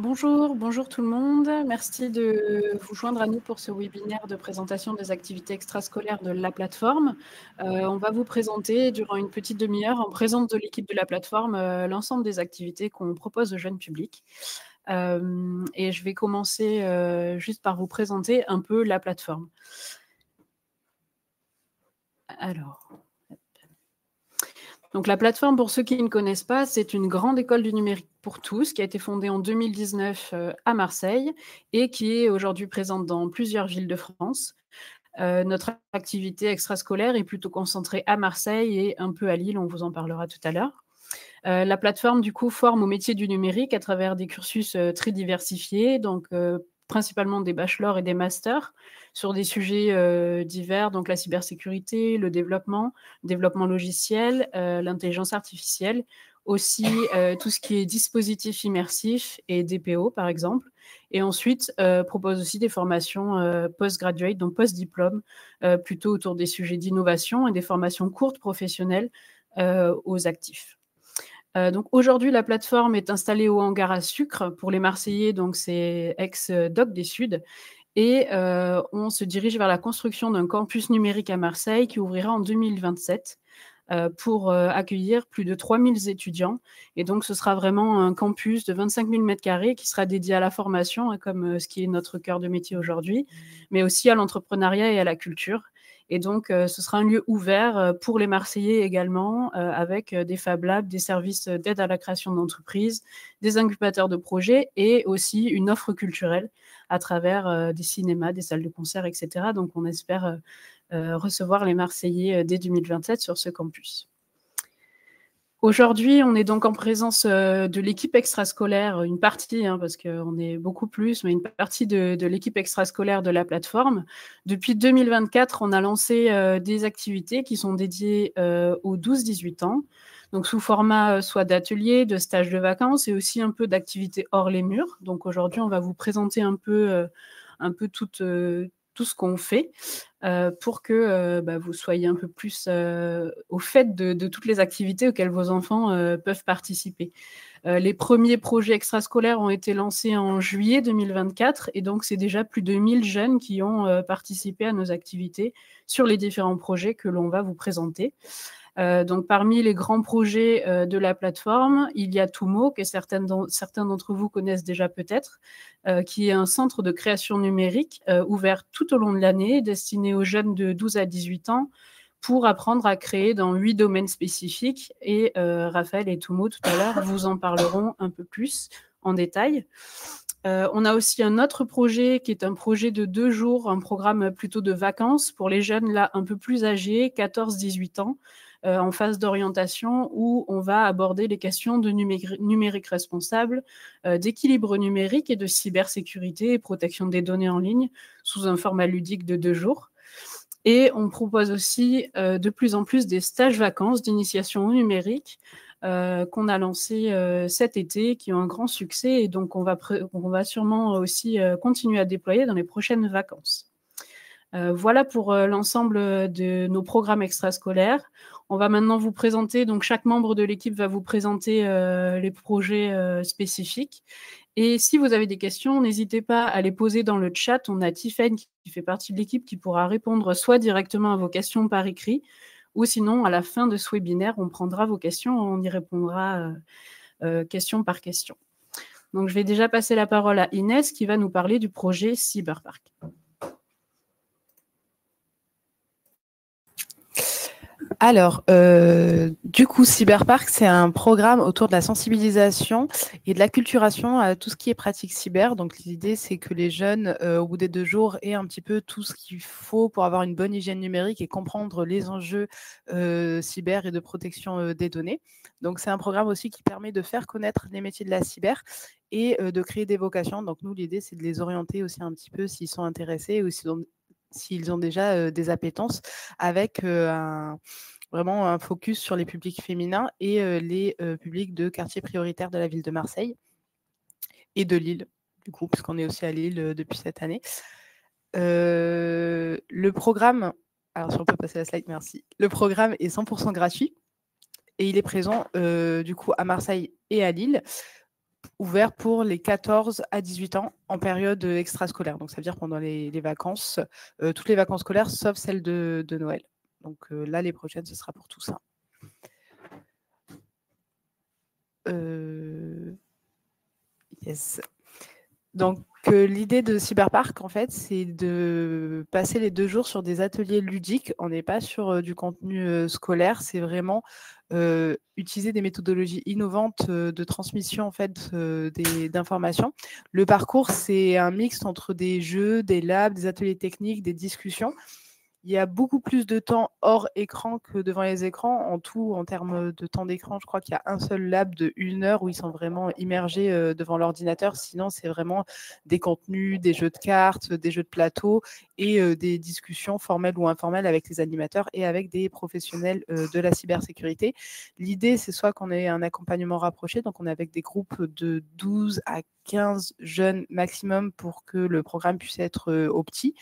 Bonjour tout le monde. Merci de vous joindre à nous pour ce webinaire de présentation des activités extrascolaires de la plateforme. On va vous présenter durant une petite demi-heure, en présence de l'équipe de la plateforme, l'ensemble des activités qu'on propose au jeune public. Et je vais commencer juste par vous présenter un peu la plateforme. Alors... Donc la plateforme, pour ceux qui ne connaissent pas, c'est une grande école du numérique pour tous qui a été fondée en 2019 à Marseille et qui est aujourd'hui présente dans plusieurs villes de France. Notre activité extrascolaire est plutôt concentrée à Marseille et un peu à Lille, on vous en parlera tout à l'heure. La plateforme, du coup, forme au métier du numérique à travers des cursus très diversifiés, donc principalement des bachelors et des masters sur des sujets divers, donc la cybersécurité, le développement logiciel, l'intelligence artificielle, aussi tout ce qui est dispositif immersif et DPO, par exemple. Et ensuite, propose aussi des formations post-graduate, donc post-diplôme, plutôt autour des sujets d'innovation et des formations courtes professionnelles aux actifs. Donc aujourd'hui, la plateforme est installée au hangar à Sucre pour les Marseillais, donc c'est ex-Doc des Suds. Et on se dirige vers la construction d'un campus numérique à Marseille qui ouvrira en 2027 pour accueillir plus de 3000 étudiants. Et donc, ce sera vraiment un campus de 25 000 m² qui sera dédié à la formation, comme ce qui est notre cœur de métier aujourd'hui, mais aussi à l'entrepreneuriat et à la culture. Et donc, ce sera un lieu ouvert pour les Marseillais également, avec des Fab Labs, des services d'aide à la création d'entreprises, des incubateurs de projets et aussi une offre culturelle à travers des cinémas, des salles de concert, etc. Donc, on espère recevoir les Marseillais dès 2027 sur ce campus. Aujourd'hui, on est donc en présence de l'équipe extrascolaire, une partie, parce qu'on est beaucoup plus, mais une partie de l'équipe extrascolaire de la plateforme. Depuis 2024, on a lancé des activités qui sont dédiées aux 12-18 ans, donc sous format soit d'ateliers, de stages de vacances et aussi un peu d'activités hors les murs. Donc aujourd'hui, on va vous présenter un peu tout ce qu'on fait pour que vous soyez un peu plus au fait de toutes les activités auxquelles vos enfants peuvent participer. Les premiers projets extrascolaires ont été lancés en juillet 2024 et donc c'est déjà plus de 1000 jeunes qui ont participé à nos activités sur les différents projets que l'on va vous présenter. Donc, parmi les grands projets de la plateforme, il y a Tumo, que certains d'entre vous connaissent déjà peut-être, qui est un centre de création numérique ouvert tout au long de l'année, destiné aux jeunes de 12 à 18 ans, pour apprendre à créer dans 8 domaines spécifiques. Et Raphaël et Tumo, tout à l'heure, vous en parleront un peu plus en détail. On a aussi un autre projet qui est un projet de 2 jours, un programme plutôt de vacances pour les jeunes là un peu plus âgés, 14-18 ans, en phase d'orientation où on va aborder les questions de numérique responsable, d'équilibre numérique et de cybersécurité et protection des données en ligne sous un format ludique de 2 jours. Et on propose aussi de plus en plus des stages vacances d'initiation au numérique qu'on a lancé cet été, qui ont un grand succès et donc on va sûrement aussi continuer à déployer dans les prochaines vacances. Voilà pour l'ensemble de nos programmes extrascolaires. On va maintenant vous présenter, donc chaque membre de l'équipe va vous présenter les projets spécifiques. Et si vous avez des questions, n'hésitez pas à les poser dans le chat. On a Tiffany qui fait partie de l'équipe qui pourra répondre soit directement à vos questions par écrit, ou sinon, à la fin de ce webinaire, on prendra vos questions, on y répondra question par question. Donc, je vais déjà passer la parole à Inès qui va nous parler du projet Cyberpark. Alors, du coup, Cyberpark, c'est un programme autour de la sensibilisation et de l'acculturation à tout ce qui est pratique cyber. Donc, l'idée, c'est que les jeunes, au bout des 2 jours, aient un petit peu tout ce qu'il faut pour avoir une bonne hygiène numérique et comprendre les enjeux cyber et de protection des données. Donc, c'est un programme aussi qui permet de faire connaître les métiers de la cyber et de créer des vocations. Donc, nous, l'idée, c'est de les orienter aussi un petit peu s'ils sont intéressés ou s'ils ont déjà des appétences avec vraiment un focus sur les publics féminins et les publics de quartiers prioritaires de la ville de Marseille et de Lille, du coup, parce qu'on est aussi à Lille depuis cette année. Le programme, alors si on peut passer la slide, merci. Le programme est 100% gratuit et il est présent du coup à Marseille et à Lille. ouvert pour les 14 à 18 ans en période extrascolaire. Donc, ça veut dire pendant les vacances, toutes les vacances scolaires, sauf celles de Noël. Donc là, les prochaines, ce sera pour tout ça. Yes. Donc, l'idée de Cyberpark, en fait, c'est de passer les 2 jours sur des ateliers ludiques. On n'est pas sur du contenu scolaire, c'est vraiment utiliser des méthodologies innovantes de transmission en fait, d'informations. Le parcours, c'est un mix entre des jeux, des labs, des ateliers techniques, des discussions. Il y a beaucoup plus de temps hors écran que devant les écrans. En tout, en termes de temps d'écran, je crois qu'il y a un seul lab de 1 heure où ils sont vraiment immergés devant l'ordinateur. Sinon, c'est vraiment des contenus, des jeux de cartes, des jeux de plateau et des discussions formelles ou informelles avec les animateurs et avec des professionnels de la cybersécurité. L'idée, c'est soit qu'on ait un accompagnement rapproché, donc on est avec des groupes de 12 à 15 jeunes maximum pour que le programme puisse être opti.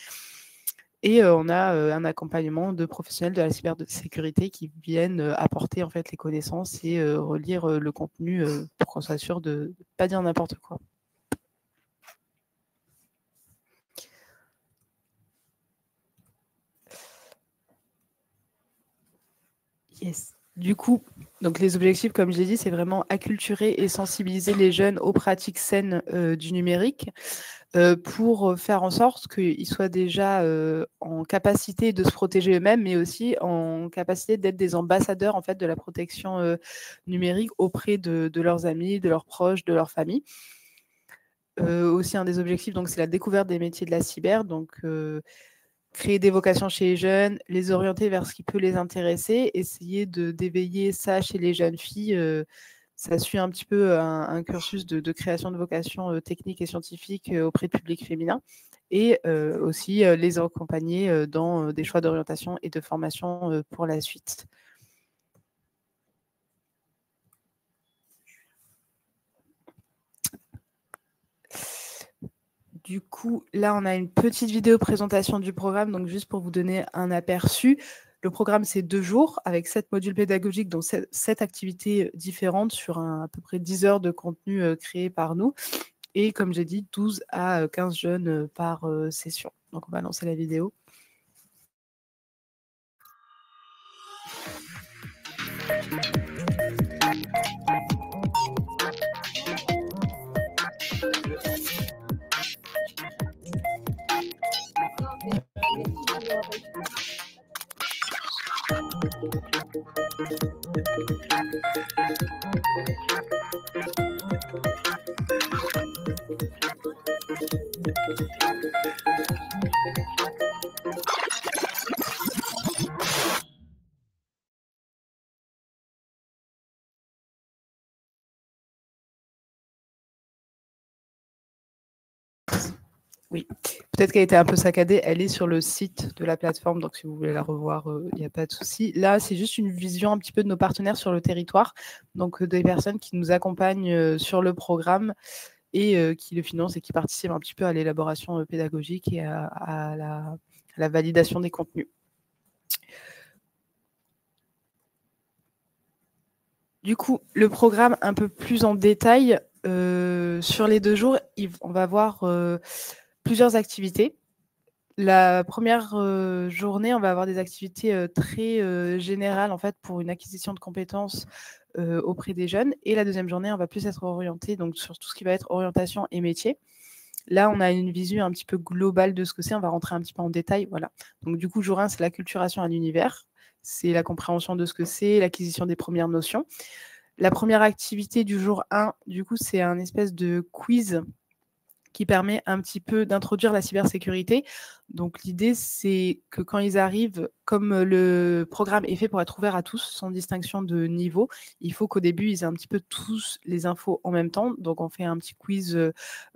Et on a un accompagnement de professionnels de la cybersécurité qui viennent apporter en fait les connaissances et relire le contenu pour qu'on soit sûr de ne pas dire n'importe quoi. Yes. Du coup, donc les objectifs, comme je l'ai dit, c'est vraiment acculturer et sensibiliser les jeunes aux pratiques saines du numérique pour faire en sorte qu'ils soient déjà en capacité de se protéger eux-mêmes, mais aussi en capacité d'être des ambassadeurs en fait, de la protection numérique auprès de leurs amis, de leurs proches, de leur famille. Aussi, un des objectifs, donc, c'est la découverte des métiers de la cyber, donc créer des vocations chez les jeunes, les orienter vers ce qui peut les intéresser, essayer d'éveiller ça chez les jeunes filles. Ça suit un petit peu un cursus de création de vocations techniques et scientifiques auprès de public féminin et aussi les accompagner dans des choix d'orientation et de formation pour la suite. Du coup, là, on a une petite vidéo présentation du programme, donc juste pour vous donner un aperçu. Le programme, c'est 2 jours avec 7 modules pédagogiques, donc 7 activités différentes sur à peu près 10 heures de contenu créé par nous. Et comme j'ai dit, 12 à 15 jeunes par session. Donc, on va lancer la vidéo. Oui, peut-être qu'elle a été un peu saccadée. Elle est sur le site de la plateforme, donc si vous voulez la revoir, il n'y a pas de souci. Là, c'est juste une vision un petit peu de nos partenaires sur le territoire, donc des personnes qui nous accompagnent sur le programme et qui le financent et qui participent un petit peu à l'élaboration pédagogique et à la validation des contenus. Du coup, le programme un peu plus en détail, sur les 2 jours, on va voir plusieurs activités. La première journée, on va avoir des activités très générales en fait, pour une acquisition de compétences auprès des jeunes. Et la deuxième journée, on va plus être orienté donc, sur tout ce qui va être orientation et métier. Là, on a une visu un petit peu globale de ce que c'est. On va rentrer un petit peu en détail. Voilà. Donc, du coup, jour 1, c'est l'acculturation à l'univers. C'est la compréhension de ce que c'est, l'acquisition des premières notions. La première activité du jour 1, du coup, c'est un espèce de quiz qui permet un petit peu d'introduire la cybersécurité. Donc, l'idée, c'est que quand ils arrivent, comme le programme est fait pour être ouvert à tous, sans distinction de niveau, il faut qu'au début, ils aient un petit peu tous les infos en même temps. Donc, on fait un petit quiz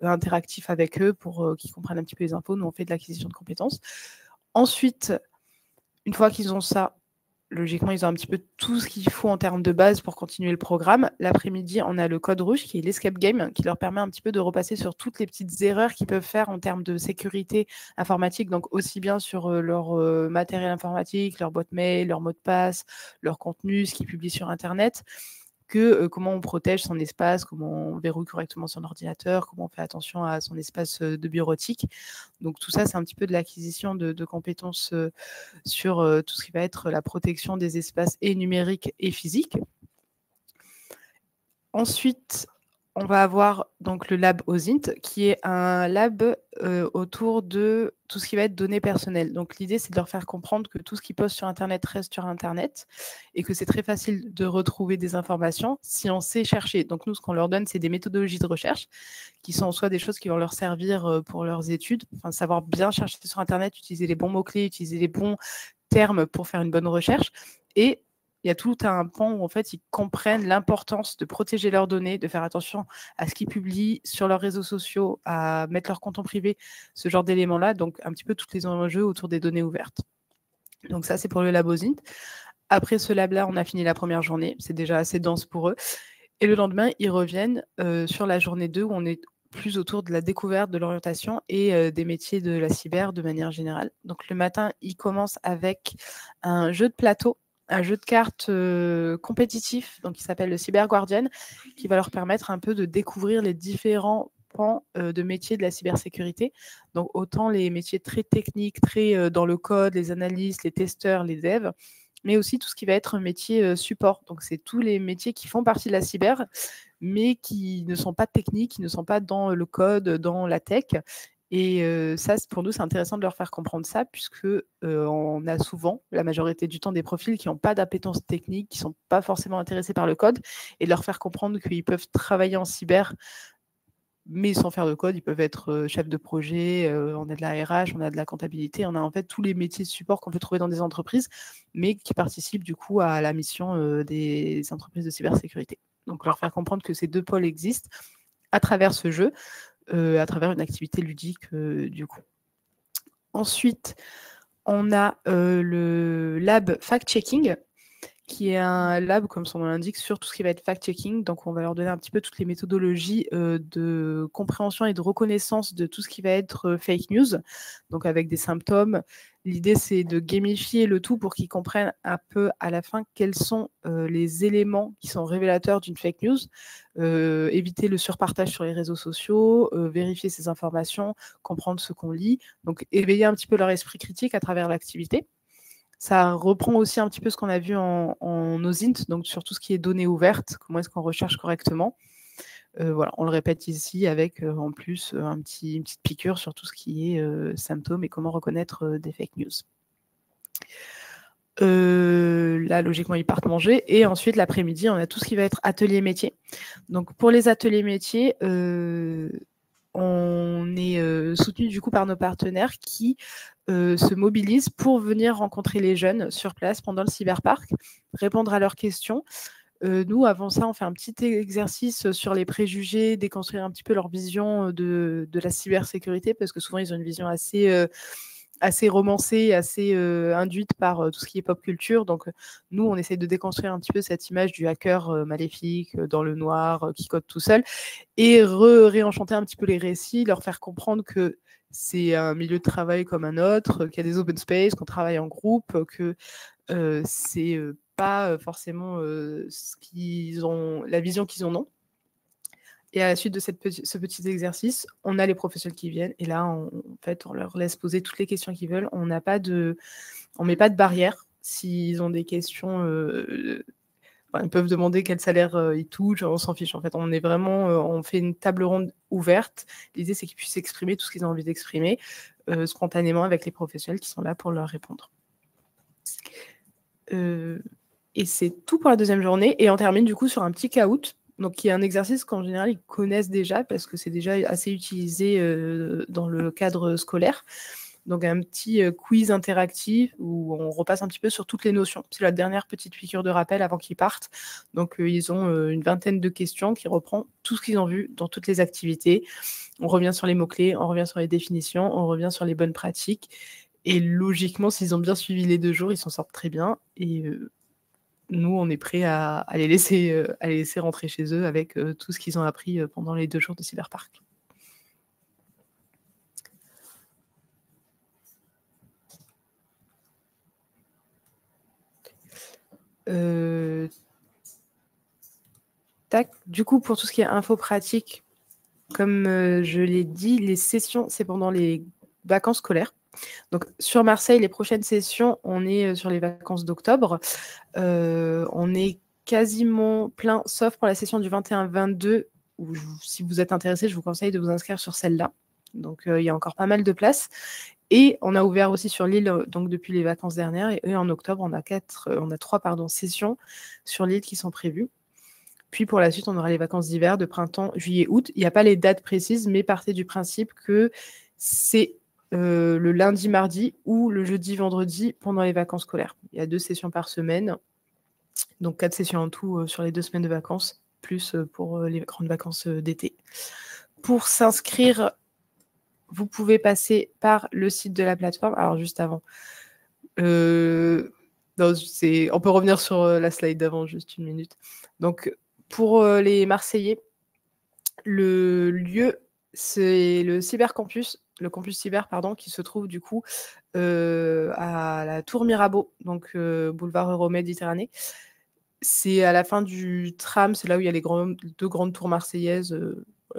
interactif avec eux pour qu'ils comprennent un petit peu les infos. Nous, on fait de l'acquisition de compétences. Ensuite, une fois qu'ils ont ça, logiquement, ils ont un petit peu tout ce qu'il faut en termes de base pour continuer le programme. L'après-midi, on a le code rouge, qui est l'escape game, qui leur permet un petit peu de repasser sur toutes les petites erreurs qu'ils peuvent faire en termes de sécurité informatique, donc aussi bien sur leur matériel informatique, leur boîte mail, leur mot de passe, leur contenu, ce qu'ils publient sur Internet, que comment on protège son espace, comment on verrouille correctement son ordinateur, comment on fait attention à son espace de bureautique. Donc tout ça, c'est un petit peu de l'acquisition de compétences sur tout ce qui va être la protection des espaces et numériques et physiques. Ensuite, on va avoir donc le lab OSINT, qui est un lab autour de tout ce qui va être données personnelles. Donc l'idée, c'est de leur faire comprendre que tout ce qui poste sur Internet reste sur Internet et que c'est très facile de retrouver des informations si on sait chercher. Donc nous, ce qu'on leur donne, c'est des méthodologies de recherche qui sont soit des choses qui vont leur servir pour leurs études, enfin, savoir bien chercher sur Internet, utiliser les bons mots-clés, utiliser les bons termes pour faire une bonne recherche. Et il y a tout un pan où en fait ils comprennent l'importance de protéger leurs données, de faire attention à ce qu'ils publient sur leurs réseaux sociaux, à mettre leur compte en privé, ce genre d'éléments-là. Donc un petit peu tous les enjeux autour des données ouvertes. Donc ça, c'est pour le lab OSINT. Après ce lab-là, on a fini la première journée. C'est déjà assez dense pour eux. Et le lendemain, ils reviennent sur la journée 2 où on est plus autour de la découverte, de l'orientation et des métiers de la cyber de manière générale. Donc le matin, ils commencent avec un jeu de plateau, un jeu de cartes compétitif, donc qui s'appelle le Cyber Guardian, qui va leur permettre un peu de découvrir les différents pans de métiers de la cybersécurité. Donc autant les métiers très techniques, très dans le code, les analystes, les testeurs, les devs, mais aussi tout ce qui va être un métier support. Donc c'est tous les métiers qui font partie de la cyber, mais qui ne sont pas techniques, qui ne sont pas dans le code, dans la tech. Et ça, pour nous, c'est intéressant de leur faire comprendre ça, puisque on a souvent, la majorité du temps, des profils qui n'ont pas d'appétence technique, qui ne sont pas forcément intéressés par le code, et de leur faire comprendre qu'ils peuvent travailler en cyber, mais sans faire de code. Ils peuvent être chefs de projet, on a de la RH, on a de la comptabilité, on a en fait tous les métiers de support qu'on peut trouver dans des entreprises, mais qui participent du coup à la mission des entreprises de cybersécurité. Donc leur faire comprendre que ces deux pôles existent à travers ce jeu, à travers une activité ludique du coup. Ensuite, on a le lab fact-checking, qui est un lab, comme son nom l'indique, sur tout ce qui va être fact-checking. Donc, on va leur donner un petit peu toutes les méthodologies de compréhension et de reconnaissance de tout ce qui va être fake news, donc avec des symptômes. L'idée, c'est de gamifier le tout pour qu'ils comprennent un peu à la fin quels sont les éléments qui sont révélateurs d'une fake news, éviter le surpartage sur les réseaux sociaux, vérifier ces informations, comprendre ce qu'on lit, donc éveiller un petit peu leur esprit critique à travers l'activité. Ça reprend aussi un petit peu ce qu'on a vu en OSINT, donc sur tout ce qui est données ouvertes, comment est-ce qu'on recherche correctement. Voilà, on le répète ici avec en plus une petite piqûre sur tout ce qui est symptômes et comment reconnaître des fake news. Là, logiquement, ils partent manger. Et ensuite, l'après-midi, on a tout ce qui va être atelier métier. Donc, pour les ateliers métiers, on est soutenu du coup par nos partenaires qui se mobilisent pour venir rencontrer les jeunes sur place pendant le cyberparc, répondre à leurs questions. Nous, avant ça, on fait un petit exercice sur les préjugés, déconstruire un petit peu leur vision de la cybersécurité, parce que souvent, ils ont une vision assez romancée, assez induite par tout ce qui est pop culture. Donc, nous, on essaie de déconstruire un petit peu cette image du hacker maléfique, dans le noir, qui code tout seul, et réenchanter un petit peu les récits, leur faire comprendre que c'est un milieu de travail comme un autre, qu'il y a des open space, qu'on travaille en groupe, que c'est pas forcément ce qu'ils ont, la vision qu'ils en ont. Et à la suite de ce petit exercice, on a les professionnels qui viennent et là, en fait, on leur laisse poser toutes les questions qu'ils veulent. On met pas de barrière. S'ils ont des questions, ils peuvent demander quel salaire ils touchent. On s'en fiche. En fait, on est vraiment, on fait une table ronde ouverte. L'idée, c'est qu'ils puissent exprimer tout ce qu'ils ont envie d'exprimer spontanément avec les professionnels qui sont là pour leur répondre. Et c'est tout pour la deuxième journée. Et on termine du coup sur un petit caout. Donc, qui est un exercice qu'en général, ils connaissent déjà parce que c'est déjà assez utilisé dans le cadre scolaire. Donc, un petit quiz interactif où on repasse un petit peu sur toutes les notions. C'est la dernière petite piqûre de rappel avant qu'ils partent. Donc, ils ont une vingtaine de questions qui reprend tout ce qu'ils ont vu dans toutes les activités. On revient sur les mots-clés, on revient sur les définitions, on revient sur les bonnes pratiques. Et logiquement, s'ils ont bien suivi les 2 jours, ils s'en sortent très bien. Et nous, on est prêts à les laisser rentrer chez eux avec tout ce qu'ils ont appris pendant les 2 jours de cyberparc. Tac. Du coup, pour tout ce qui est info pratique, comme je l'ai dit, les sessions, c'est pendant les vacances scolaires. Donc, sur Marseille, les prochaines sessions, on est sur les vacances d'octobre. On est quasiment plein, sauf pour la session du 21-22, où si vous êtes intéressé, je vous conseille de vous inscrire sur celle-là. Donc, il y a encore pas mal de places. Et on a ouvert aussi sur l'île donc depuis les vacances dernières. Et en octobre, on a trois sessions sur l'île qui sont prévues. Puis pour la suite, on aura les vacances d'hiver, de printemps, juillet, août. Il n'y a pas les dates précises, mais partez du principe que c'est le lundi, mardi ou le jeudi, vendredi pendant les vacances scolaires. Il y a 2 sessions par semaine, donc 4 sessions en tout sur les 2 semaines de vacances, plus pour les grandes vacances d'été. Pour s'inscrire, vous pouvez passer par le site de la plateforme. Alors juste avant, non, on peut revenir sur la slide d'avant, juste une minute. Donc pour les Marseillais, le lieu, c'est le cybercampus, le campus cyber, pardon, qui se trouve du coup à la Tour Mirabeau, donc boulevard Euroméditerranée. C'est à la fin du tram, c'est là où il y a les 2 grandes tours marseillaises.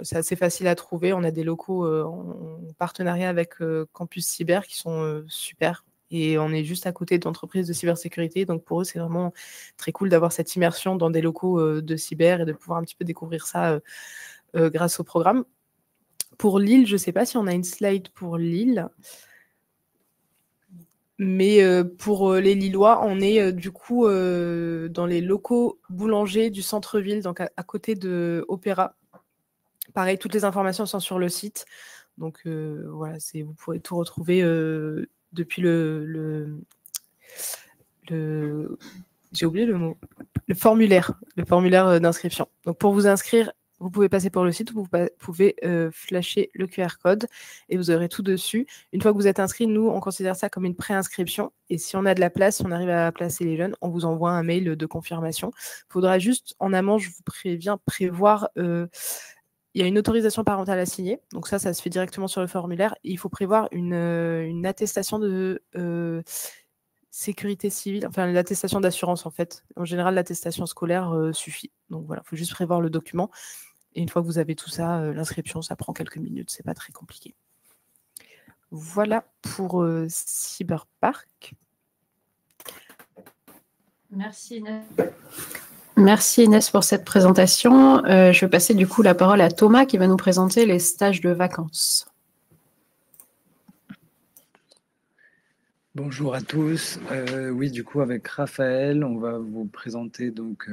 C'est assez facile à trouver. On a des locaux en partenariat avec Campus Cyber qui sont super. Et on est juste à côté d'entreprises de cybersécurité. Donc pour eux, c'est vraiment très cool d'avoir cette immersion dans des locaux de cyber et de pouvoir un petit peu découvrir ça grâce au programme. Pour Lille, je ne sais pas si on a une slide pour Lille. Mais pour les Lillois, on est du coup dans les locaux boulangers du centre-ville, donc à côté de Opéra. Pareil, toutes les informations sont sur le site. Donc voilà, vous pourrez tout retrouver depuis j'ai oublié le mot, le formulaire d'inscription. Donc pour vous inscrire, vous pouvez passer par le site, vous pouvez flasher le QR code et vous aurez tout dessus. Une fois que vous êtes inscrit, nous, on considère ça comme une préinscription. Et si on a de la place, si on arrive à placer les jeunes, on vous envoie un mail de confirmation. Il faudra juste, en amont, je vous préviens, prévoir... il y a une autorisation parentale à signer. Donc ça se fait directement sur le formulaire. Et il faut prévoir une attestation de... sécurité civile, enfin l'attestation d'assurance en fait. En général, l'attestation scolaire suffit. Donc voilà, il faut juste prévoir le document. Et une fois que vous avez tout ça, l'inscription, ça prend quelques minutes, c'est pas très compliqué. Voilà pour Cyberpark. Merci Inès. Merci Inès pour cette présentation. Je vais passer du coup la parole à Thomas qui va nous présenter les stages de vacances. Bonjour à tous. Oui, du coup, avec Raphaël, on va vous présenter donc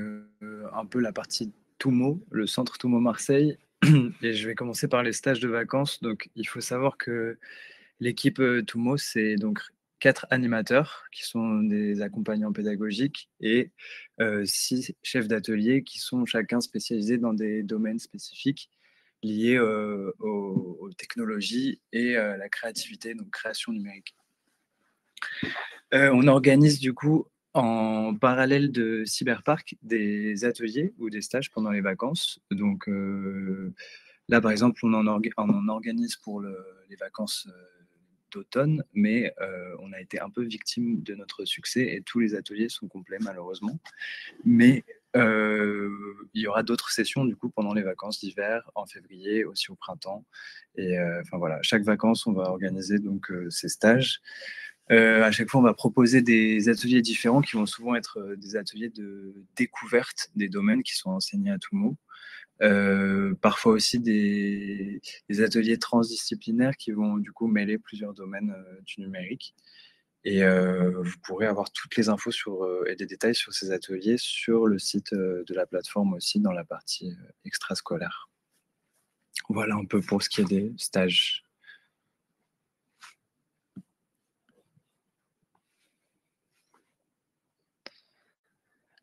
un peu la partie Toumo, le centre Toumo Marseille. Et je vais commencer par les stages de vacances. Donc, il faut savoir que l'équipe Toumo, c'est donc 4 animateurs qui sont des accompagnants pédagogiques et 6 chefs d'atelier qui sont chacun spécialisés dans des domaines spécifiques liés aux technologies et à la créativité, donc création numérique. On organise du coup en parallèle de Cyberpark des ateliers ou des stages pendant les vacances. Donc là, par exemple, on en organise pour les vacances d'automne, mais on a été un peu victime de notre succès et tous les ateliers sont complets malheureusement. Mais il y aura d'autres sessions du coup pendant les vacances d'hiver, en février, aussi au printemps. Et enfin voilà, chaque vacances, on va organiser donc ces stages. À chaque fois, on va proposer des ateliers différents qui vont souvent être des ateliers de découverte des domaines qui sont enseignés à Toumo. Parfois aussi des ateliers transdisciplinaires qui vont du coup mêler plusieurs domaines du numérique. Et vous pourrez avoir toutes les infos et des détails sur ces ateliers sur le site de la plateforme aussi dans la partie extrascolaire. Voilà un peu pour ce qui est des stages.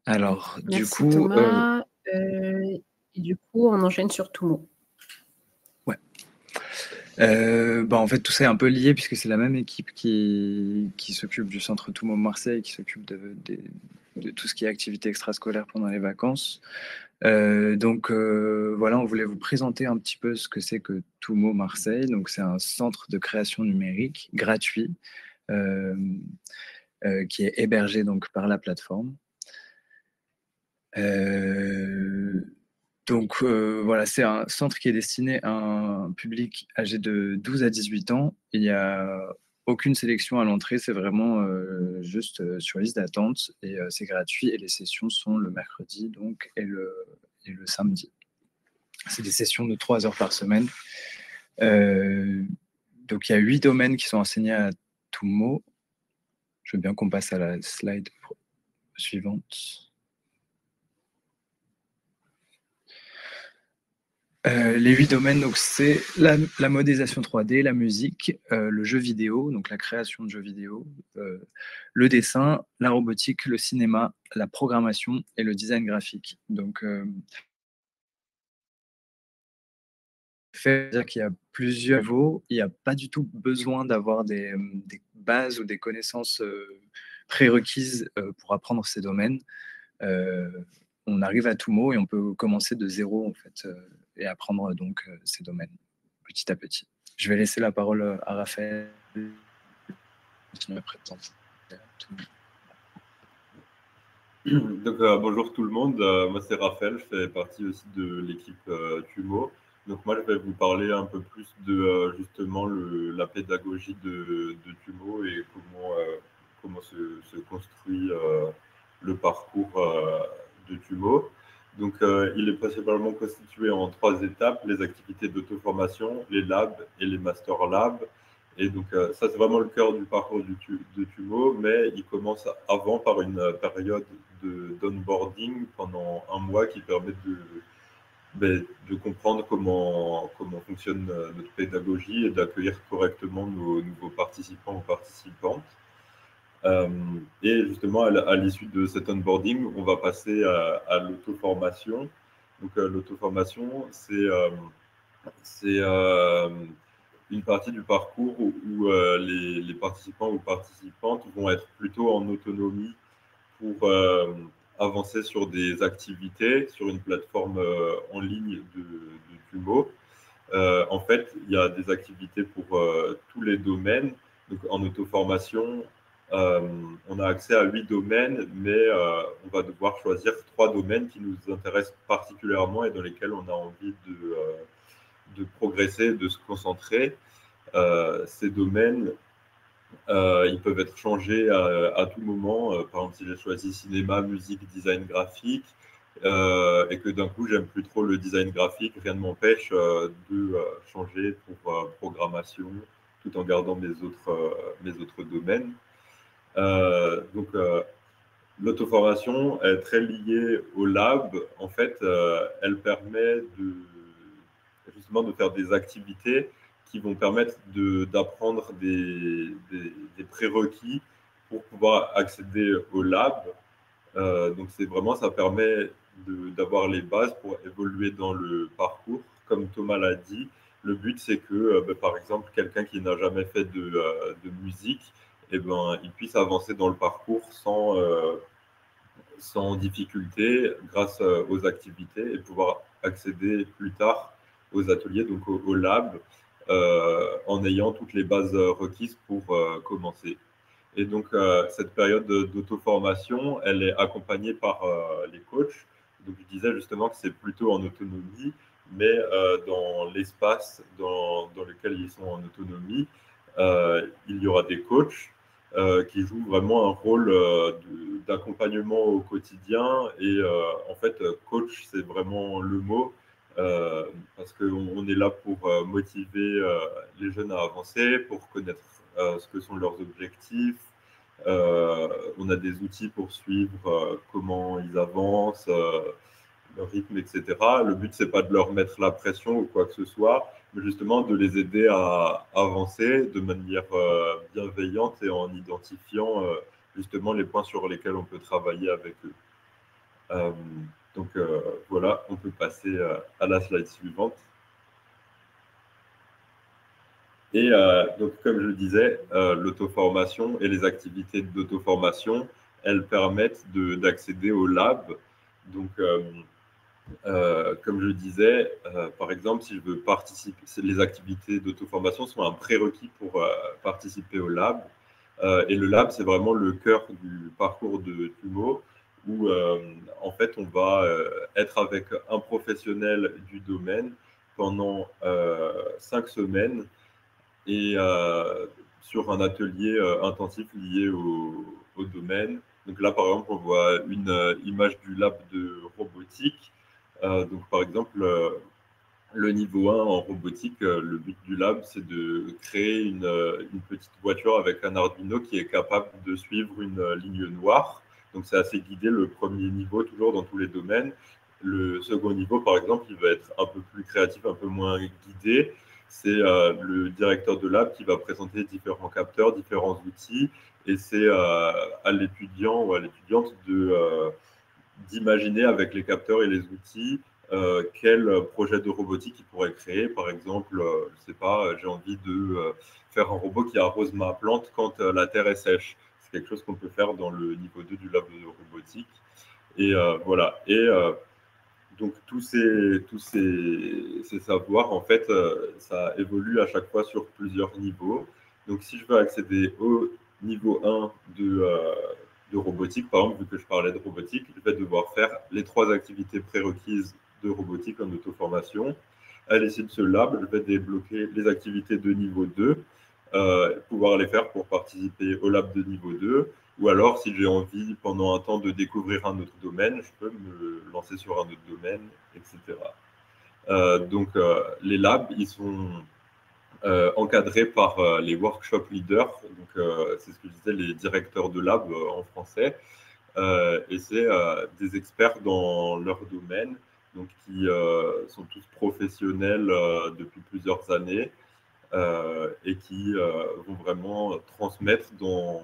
Alors, Merci du coup, Thomas. Et du coup, on enchaîne sur Toumo. ouais. En fait, tout ça est un peu lié puisque c'est la même équipe qui s'occupe du centre Toumo Marseille, qui s'occupe de tout ce qui est activité extrascolaire pendant les vacances. Donc voilà, on voulait vous présenter un petit peu ce que c'est que Toumo Marseille. Donc c'est un centre de création numérique gratuit qui est hébergé donc par la plateforme. Donc voilà, c'est un centre qui est destiné à un public âgé de 12 à 18 ans. Il n'y a aucune sélection à l'entrée, c'est vraiment juste sur liste d'attente et c'est gratuit et les sessions sont le mercredi donc, et le samedi. C'est des sessions de 3 heures par semaine. Donc il y a 8 domaines qui sont enseignés à Tumo. Je veux bien qu'on passe à la slide suivante. Les 8 domaines, c'est la modélisation 3D, la musique, le jeu vidéo, donc la création de jeux vidéo, le dessin, la robotique, le cinéma, la programmation et le design graphique. Donc, fait dire qu'il y a plusieurs niveaux, il n'y a pas du tout besoin d'avoir des bases ou des connaissances prérequises pour apprendre ces domaines. On arrive à Tumo et on peut commencer de zéro en fait et apprendre donc ces domaines petit à petit. Je vais laisser la parole à Raphaël qui me présente. Donc, bonjour tout le monde, moi c'est Raphaël, je fais partie aussi de l'équipe Tumo. Donc moi je vais vous parler un peu plus de justement la pédagogie de Tumo et comment se construit le parcours de Tumo. Donc il est principalement constitué en 3 étapes, les activités d'auto-formation, les labs et les master labs. Et donc, ça, c'est vraiment le cœur du parcours de Tumo, mais il commence avant par une période d'onboarding pendant 1 mois qui permet de comprendre comment fonctionne notre pédagogie et d'accueillir correctement nos nouveaux participants ou participantes. Et justement, à l'issue de cet onboarding, on va passer à l'auto-formation. Donc, l'auto-formation, c'est une partie du parcours où les participants ou participantes vont être plutôt en autonomie pour avancer sur des activités sur une plateforme en ligne de Tumo. En fait, il y a des activités pour tous les domaines. Donc, en auto-formation, on a accès à 8 domaines, mais on va devoir choisir 3 domaines qui nous intéressent particulièrement et dans lesquels on a envie de progresser, de se concentrer. Ces domaines, ils peuvent être changés à tout moment. Par exemple, si j'ai choisi cinéma, musique, design graphique, et que d'un coup, j'aime plus trop le design graphique, rien ne m'empêche de changer pour programmation, tout en gardant mes autres domaines. Donc, l'auto-formation est très liée au lab. En fait, elle permet justement de faire des activités qui vont permettre d'apprendre des prérequis pour pouvoir accéder au lab. Donc, ça permet d'avoir les bases pour évoluer dans le parcours. Comme Thomas l'a dit, le but, c'est que, par exemple, quelqu'un qui n'a jamais fait de musique, il puisse avancer dans le parcours sans difficulté grâce aux activités et pouvoir accéder plus tard aux ateliers, donc au lab, en ayant toutes les bases requises pour commencer. Et donc, cette période d'auto-formation, elle est accompagnée par les coachs. Donc, je disais justement que c'est plutôt en autonomie, mais dans l'espace dans lequel ils sont en autonomie, il y aura des coachs qui jouent vraiment un rôle d'accompagnement au quotidien. Et en fait, coach, c'est vraiment le mot, parce qu'on est là pour motiver les jeunes à avancer, pour connaître ce que sont leurs objectifs. On a des outils pour suivre comment ils avancent, leur rythme, etc. Le but, c'est pas de leur mettre la pression ou quoi que ce soit, mais justement de les aider à avancer de manière bienveillante et en identifiant justement les points sur lesquels on peut travailler avec eux. Donc voilà, on peut passer à la slide suivante. Et donc, comme je le disais, l'auto-formation et les activités d'auto-formation, elles permettent d'accéder au lab. Donc, comme je le disais, par exemple, si je veux participer, les activités d'auto-formation sont un prérequis pour participer au lab. Et le lab, c'est vraiment le cœur du parcours de Tumo, où en fait, on va être avec un professionnel du domaine pendant 5 semaines et sur un atelier intensif lié au domaine. Donc là, par exemple, on voit une image du lab de robotique. Donc, par exemple, le niveau 1 en robotique, le but du lab, c'est de créer une petite voiture avec un Arduino qui est capable de suivre une ligne noire. Donc, c'est assez guidé le premier niveau, toujours dans tous les domaines. Le second niveau, par exemple, il va être un peu plus créatif, un peu moins guidé. C'est le directeur de lab qui va présenter différents capteurs, différents outils. Et c'est à l'étudiant ou à l'étudiante d'imaginer avec les capteurs et les outils quel projet de robotique il pourrait créer. Par exemple, je sais pas, j'ai envie de faire un robot qui arrose ma plante quand la terre est sèche. C'est quelque chose qu'on peut faire dans le niveau 2 du lab de robotique. Et voilà. Et donc, tous ces savoirs, en fait, ça évolue à chaque fois sur plusieurs niveaux. Donc, si je veux accéder au niveau 1 de robotique, par exemple, vu que je parlais de robotique, je vais devoir faire les 3 activités prérequises de robotique en auto-formation. À l'issue de ce lab, je vais débloquer les activités de niveau 2, pouvoir les faire pour participer au lab de niveau 2. Ou alors, si j'ai envie pendant un temps de découvrir un autre domaine, je peux me lancer sur un autre domaine, etc. Donc, les labs, ils sont encadrés par les workshop leaders. Donc, c'est ce que je disais, les directeurs de lab en français. Et c'est des experts dans leur domaine, donc qui sont tous professionnels depuis plusieurs années et qui vont vraiment transmettre dans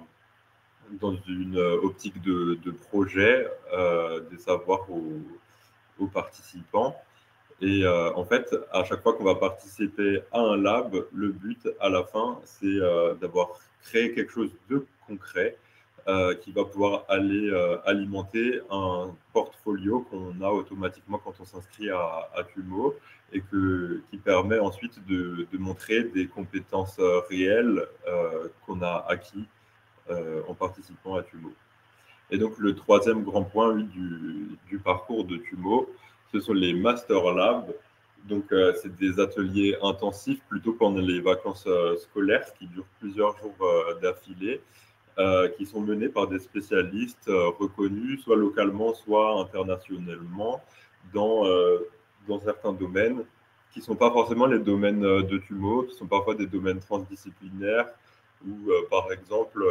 une optique de projet des savoirs aux participants. Et en fait, à chaque fois qu'on va participer à un lab, le but à la fin, c'est d'avoir créé quelque chose de concret qui va pouvoir aller alimenter un portfolio qu'on a automatiquement quand on s'inscrit à TUMO et qui permet ensuite de montrer des compétences réelles qu'on a acquis en participant à TUMO. Et donc, le troisième grand point du parcours de TUMO, ce sont les Master Labs. Donc, c'est des ateliers intensifs plutôt pendant les vacances scolaires qui durent plusieurs jours d'affilée, qui sont menés par des spécialistes reconnus, soit localement, soit internationalement, dans certains domaines qui ne sont pas forcément les domaines de TUMO, qui sont parfois des domaines transdisciplinaires, où, par exemple,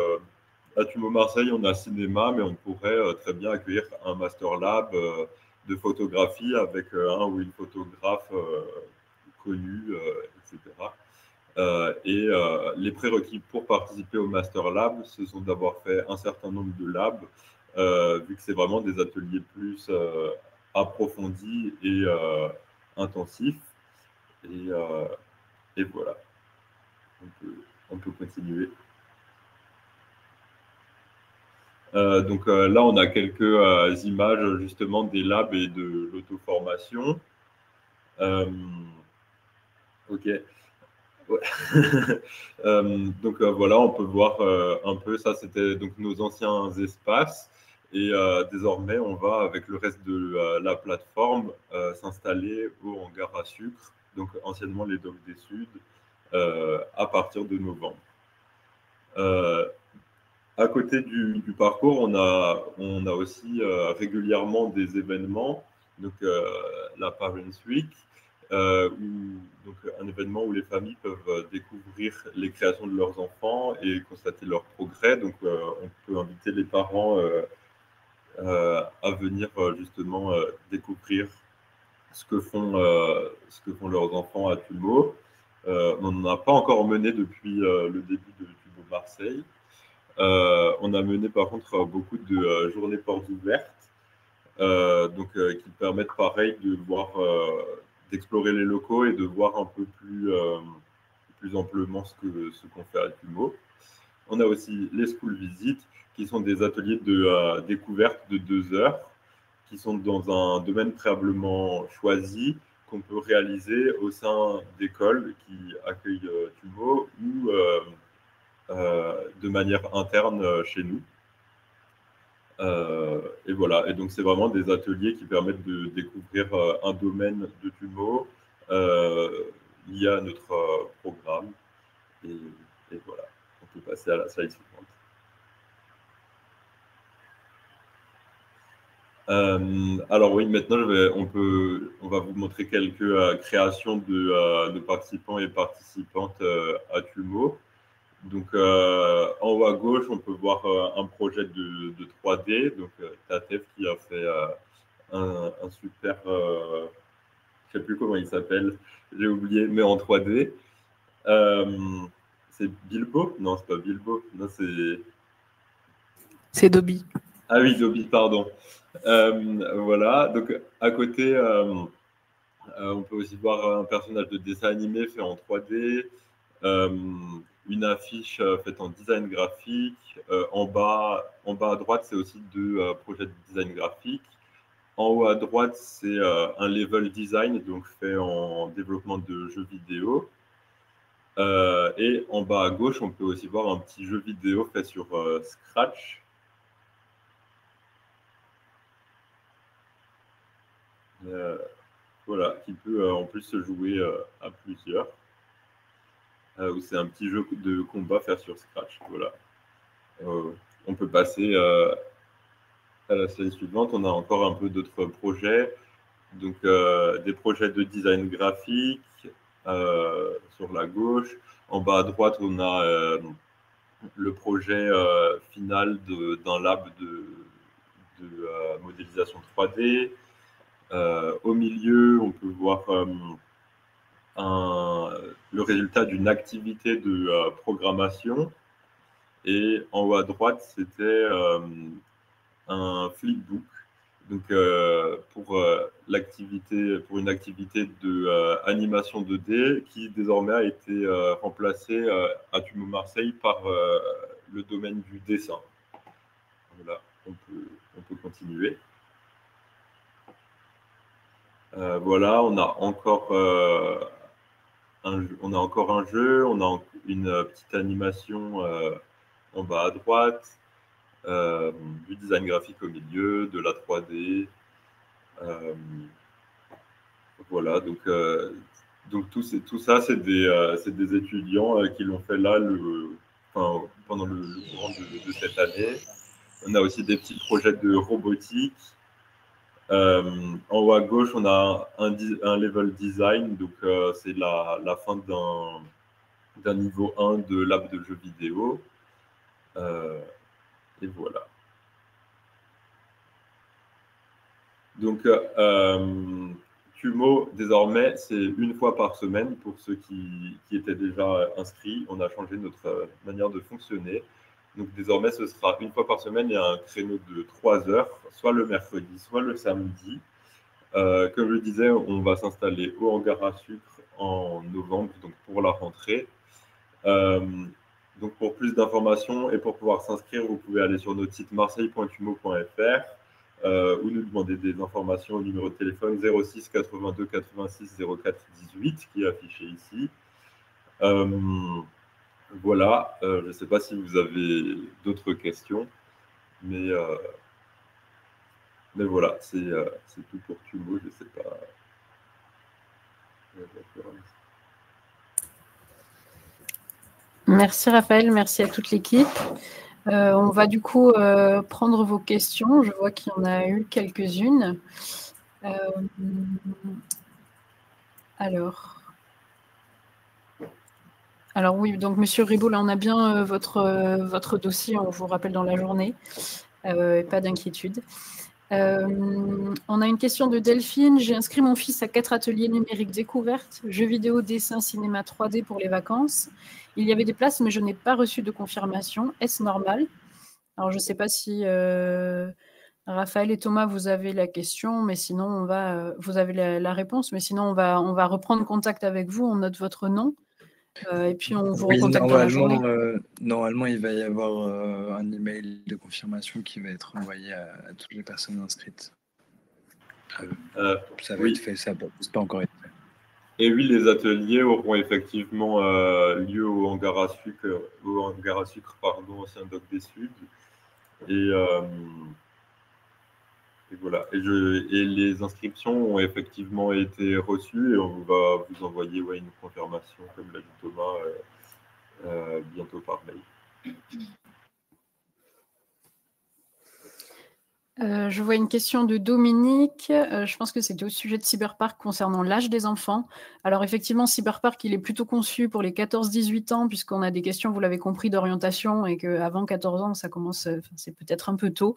à TUMO Marseille, on a cinéma, mais on pourrait très bien accueillir un Master Lab de photographie avec un ou une photographe connue, etc. Les prérequis pour participer au Master Lab, ce sont d'avoir fait un certain nombre de labs, vu que c'est vraiment des ateliers plus approfondis et intensifs. Et voilà, on peut continuer. Donc là, on a quelques images justement des labs et de l'auto-formation. Ok. Ouais. Donc voilà, on peut voir un peu, ça c'était donc nos anciens espaces. Et désormais, on va, avec le reste de la plateforme, s'installer au hangar à sucre, donc anciennement les Docks des Suds, à partir de novembre. À côté du parcours, on a aussi régulièrement des événements, donc la Parents Week, donc un événement où les familles peuvent découvrir les créations de leurs enfants et constater leur progrès. Donc on peut inviter les parents à venir justement découvrir ce que font leurs enfants à TUMO. On n'en a pas encore mené depuis le début de TUMO Marseille. On a mené par contre beaucoup de journées portes ouvertes, qui permettent pareil de voir, d'explorer les locaux et de voir un peu plus amplement ce qu'on fait à TUMO. On a aussi les school visites, qui sont des ateliers de découverte de 2 heures, qui sont dans un domaine préalablement choisi, qu'on peut réaliser au sein d'écoles qui accueillent TUMO ou de manière interne chez nous. Et voilà, et donc c'est vraiment des ateliers qui permettent de découvrir un domaine de Tumo lié à notre programme. Et voilà, on peut passer à la slide suivante. Alors oui, maintenant on va vous montrer quelques créations de participants et participantes à Tumo. Donc en haut à gauche, on peut voir un projet de 3D. Donc Tatef qui a fait un super, je ne sais plus comment il s'appelle, j'ai oublié, mais en 3D. C'est Bilbo? Non, c'est pas Bilbo. Non, C'est Dobby. Ah oui, Dobby, pardon. Voilà, donc à côté, on peut aussi voir un personnage de dessin animé fait en 3D, une affiche faite en design graphique. En bas à droite, c'est aussi deux projets de design graphique. En haut à droite, c'est un level design, donc fait en développement de jeux vidéo. Et en bas à gauche, on peut aussi voir un petit jeu vidéo fait sur Scratch. Voilà, qui peut en plus se jouer à plusieurs. Où c'est un petit jeu de combat fait sur Scratch. Voilà. On peut passer à la slide suivante. On a encore un peu d'autres projets. Donc, des projets de design graphique sur la gauche. En bas à droite, on a le projet final d'un lab de modélisation 3D. Au milieu, on peut voir le résultat d'une activité de programmation. Et en haut à droite, c'était un flipbook. Donc, pour une activité de animation 2D qui désormais a été remplacée à Tumo Marseille par le domaine du dessin. Voilà, on peut continuer. Voilà, on a encore un jeu, on a une petite animation en bas à droite, du design graphique au milieu, de la 3D. Voilà, donc tout ça, c'est des étudiants qui l'ont fait là pendant le courant de cette année. On a aussi des petits projets de robotique. En haut à gauche, on a un level design, donc c'est la fin d'un niveau 1 de lab de jeux vidéo. Et voilà. Donc, Tumo, désormais, c'est une fois par semaine pour ceux qui étaient déjà inscrits. On a changé notre manière de fonctionner. Donc, désormais, ce sera une fois par semaine et un créneau de 3 heures, soit le mercredi, soit le samedi. Comme je le disais, on va s'installer au hangar à sucre en novembre, donc pour la rentrée. Donc, pour plus d'informations et pour pouvoir s'inscrire, vous pouvez aller sur notre site marseille.tumo.fr ou nous demander des informations au numéro de téléphone 06 82 86 04 18 qui est affiché ici. Voilà, je ne sais pas si vous avez d'autres questions, mais voilà, c'est tout pour Tumo, je ne sais pas. Merci Raphaël, merci à toute l'équipe. On va du coup prendre vos questions. Je vois qu'il y en a eu quelques-unes. Alors oui, donc Monsieur Ribaud, là on a bien votre dossier, on vous rappelle dans la journée. Pas d'inquiétude. On a une question de Delphine. J'ai inscrit mon fils à 4 ateliers numériques découvertes, jeux vidéo, dessin, cinéma 3D pour les vacances. Il y avait des places, mais je n'ai pas reçu de confirmation. Est-ce normal? Alors, je ne sais pas si Raphaël et Thomas, vous avez la question, mais sinon, vous avez la réponse, mais sinon, on va reprendre contact avec vous. On note votre nom. Et puis, on vous recontacte dans la journée. Normalement, il va y avoir un email de confirmation qui va être envoyé à toutes les personnes inscrites. Ça va être fait, ça n'a pas encore été fait. Et oui, les ateliers auront effectivement lieu au hangar à sucre, ancien Doc des Sud. Et Et voilà. Et les inscriptions ont effectivement été reçues et on va vous envoyer une confirmation, comme l'a dit Thomas, bientôt par mail. Je vois une question de Dominique. Je pense que c'était au sujet de Cyberpark concernant l'âge des enfants. Alors effectivement, Cyberpark, il est plutôt conçu pour les 14-18 ans, puisqu'on a des questions, vous l'avez compris, d'orientation, et qu'avant 14 ans, ça commence, c'est peut-être un peu tôt.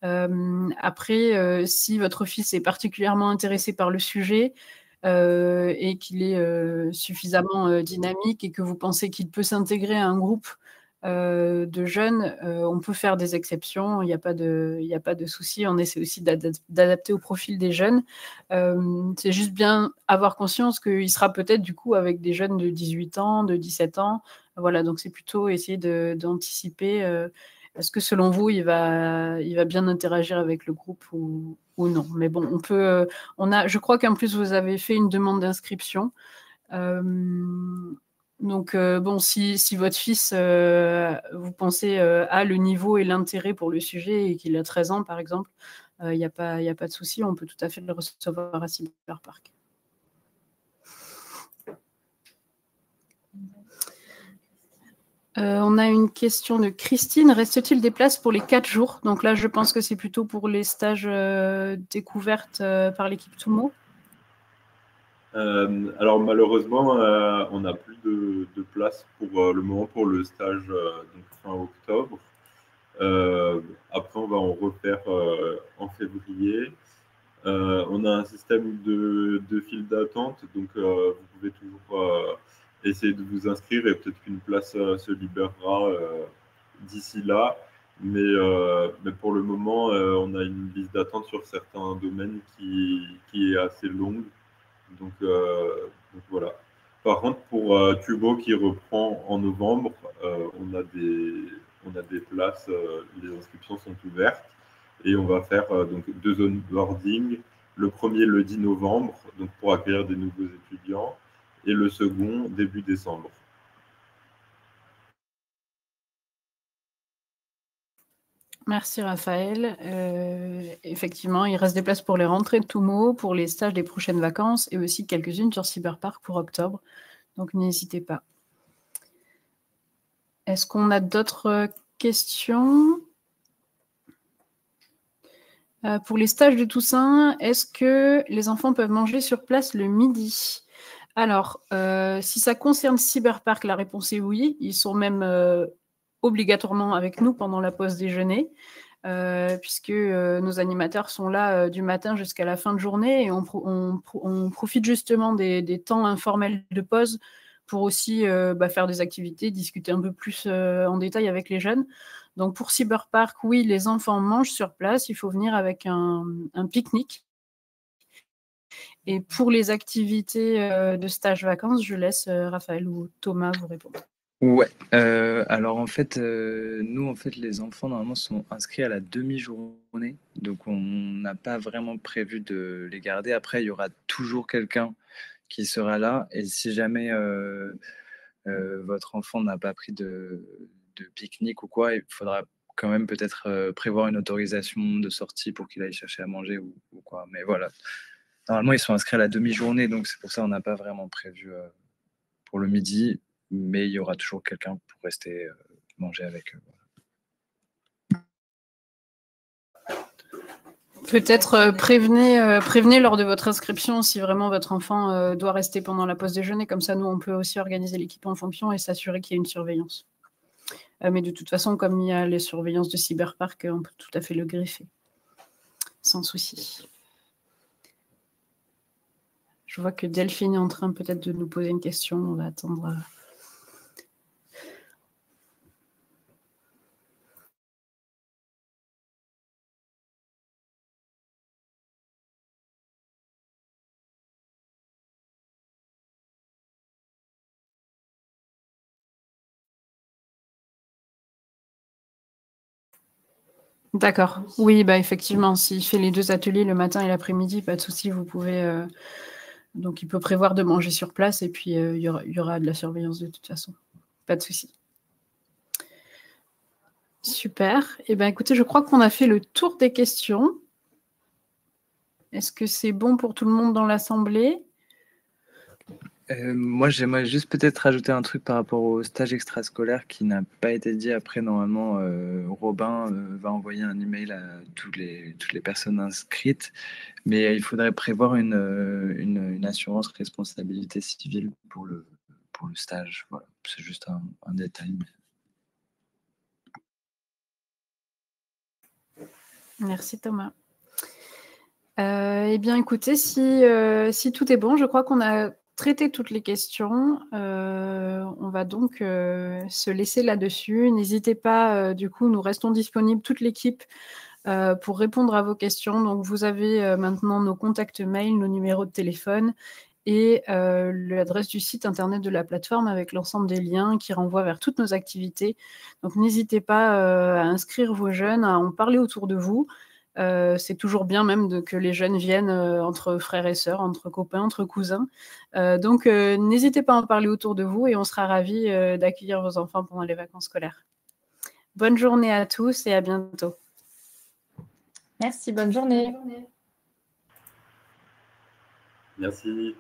Après, si votre fils est particulièrement intéressé par le sujet, et qu'il est suffisamment dynamique et que vous pensez qu'il peut s'intégrer à un groupe de jeunes, on peut faire des exceptions, il n'y a pas de souci, on essaie aussi d'adapter au profil des jeunes. C'est juste bien avoir conscience qu'il sera peut-être du coup avec des jeunes de 18 ans, de 17 ans, voilà, donc c'est plutôt essayer d'anticiper, est-ce que selon vous, il va bien interagir avec le groupe ou non. Mais bon, on peut, je crois qu'en plus vous avez fait une demande d'inscription. Donc, bon, si votre fils, vous pensez, a le niveau et l'intérêt pour le sujet et qu'il a 13 ans, par exemple, il n'y a pas de souci, on peut tout à fait le recevoir à Cyberpark. On a une question de Christine. Reste-t-il des places pour les 4 jours? Donc là, je pense que c'est plutôt pour les stages découvertes par l'équipe Tumo. Alors malheureusement, on n'a plus de place pour le moment pour le stage donc fin octobre. Après, on va en refaire en février. On a un système de file d'attente, donc vous pouvez toujours essayer de vous inscrire et peut-être qu'une place se libérera d'ici là. Mais pour le moment, on a une liste d'attente sur certains domaines qui est assez longue. Donc voilà. Par contre, pour Tubo qui reprend en novembre, on a des places, les inscriptions sont ouvertes et on va faire donc 2 onboarding. Le premier le 10 novembre, donc pour accueillir des nouveaux étudiants, et le second début décembre. Merci Raphaël. Effectivement, il reste des places pour les rentrées de Tumo, pour les stages des prochaines vacances et aussi quelques-unes sur Cyberpark pour octobre. Donc n'hésitez pas. Est-ce qu'on a d'autres questions? Pour les stages de Toussaint, est-ce que les enfants peuvent manger sur place le midi? Alors, si ça concerne Cyberpark, la réponse est oui. Ils sont même obligatoirement avec nous pendant la pause déjeuner, puisque nos animateurs sont là du matin jusqu'à la fin de journée et on profite justement des temps informels de pause pour aussi faire des activités, discuter un peu plus en détail avec les jeunes. Donc pour Cyberpark, oui, les enfants mangent sur place, il faut venir avec un pique-nique. Et pour les activités de stage vacances, je laisse Raphaël ou Thomas vous répondre. Ouais, alors en fait, nous, les enfants, normalement, sont inscrits à la demi-journée, donc on n'a pas vraiment prévu de les garder. Après, il y aura toujours quelqu'un qui sera là, et si jamais votre enfant n'a pas pris de pique-nique ou quoi, il faudra quand même peut-être prévoir une autorisation de sortie pour qu'il aille chercher à manger ou quoi. Mais voilà, normalement, ils sont inscrits à la demi-journée, donc c'est pour ça qu'on n'a pas vraiment prévu pour le midi, mais il y aura toujours quelqu'un pour rester manger avec eux. Peut-être prévenez lors de votre inscription si vraiment votre enfant doit rester pendant la pause déjeuner. Comme ça, nous, on peut aussi organiser l'équipe en fonction et s'assurer qu'il y ait une surveillance. Mais de toute façon, comme il y a les surveillances de Cyberpark, on peut tout à fait le greffer. Sans souci. Je vois que Delphine est en train peut-être de nous poser une question. On va attendre. D'accord. Oui, effectivement, s'il fait les 2 ateliers le matin et l'après-midi, pas de souci, vous pouvez. Donc, il peut prévoir de manger sur place et puis il y aura de la surveillance de toute façon. Pas de souci. Super. Eh bien, écoutez, je crois qu'on a fait le tour des questions. Est-ce que c'est bon pour tout le monde dans l'Assemblée? Moi, j'aimerais juste peut-être rajouter un truc par rapport au stage extrascolaire qui n'a pas été dit. Après, normalement, Robin va envoyer un email à toutes les personnes inscrites, mais il faudrait prévoir une assurance responsabilité civile pour le stage. Voilà, c'est juste un détail. Merci Thomas. Eh bien, écoutez, si tout est bon, je crois qu'on a traité toutes les questions. On va donc se laisser là-dessus. N'hésitez pas, du coup, nous restons disponibles, toute l'équipe, pour répondre à vos questions. Donc, vous avez maintenant nos contacts mail, nos numéros de téléphone et l'adresse du site internet de la plateforme avec l'ensemble des liens qui renvoient vers toutes nos activités. Donc, n'hésitez pas à inscrire vos jeunes, à en parler autour de vous. C'est toujours bien même que les jeunes viennent entre frères et sœurs, entre copains, entre cousins. Donc, n'hésitez pas à en parler autour de vous et on sera ravis d'accueillir vos enfants pendant les vacances scolaires. Bonne journée à tous et à bientôt. Merci, bonne journée. Merci.